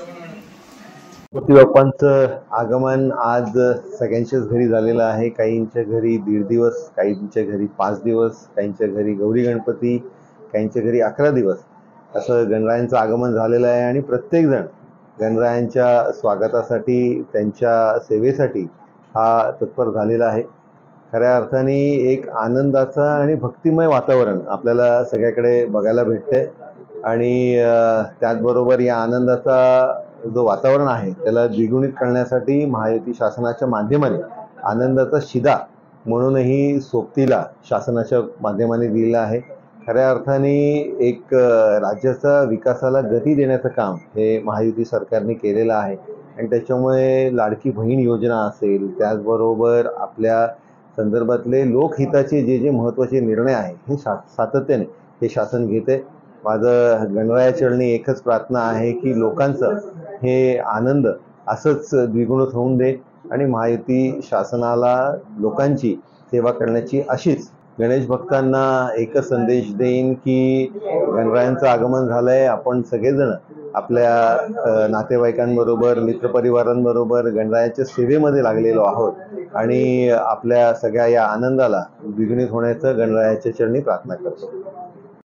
गणपती बाप्पांचं आगमन आज सगळ्यांच्याच घरी झालेलं आहे. काहींच्या घरी 1.5 दिवस, काहींच्या घरी 5 दिवस, काहींच्या घरी गौरी गणपती, काहींच्या घरी 11 दिवस असं गणरायांचं आगमन झालेलं आहे. आणि प्रत्येकजण गणरायांच्या स्वागतासाठी, त्यांच्या सेवेसाठी हा तत्पर झालेला आहे. खऱ्या अर्थाने एक आनंदाचा आणि भक्तिमय वातावरण आपल्याला सगळ्याकडे बघायला भेटते. आणि त्याचबरोबर या आनंदाचा जो वातावरण आहे त्याला द्विगुणित करण्यासाठी महायुती शासनाच्या माध्यमाने आनंदाचा शिदा म्हणूनही सोबतीला शासनाच्या माध्यमाने दिलेला आहे. खऱ्या अर्थाने एक राज्याचा विकासाला गती देण्याचं काम हे महायुती सरकारने केलेलं आहे. आणि त्याच्यामुळे लाडकी बहीण योजना असेल, त्याचबरोबर आपल्या संदर्भातले लोकहिताचे जे महत्त्वाचे निर्णय आहे हे सातत्याने हे शासन घेते. माझं गणरायाचरणी एकच प्रार्थना आहे की लोकांचं हे आनंद असंच द्विगुणित होऊन दे आणि महायुती शासनाला लोकांची सेवा करण्याची अशीच गणेश भक्तांना एकच संदेश देईन की गणरायांचं आगमन झालंय. आपण सगळेजण आपल्या नातेवाईकांबरोबर, मित्रपरिवारांबरोबर गणरायाच्या सेवेमध्ये लागलेलो आहोत आणि आपल्या सगळ्या या आनंदाला द्विगुणित होण्याचं गणरायाच्या चरणी प्रार्थना करतो.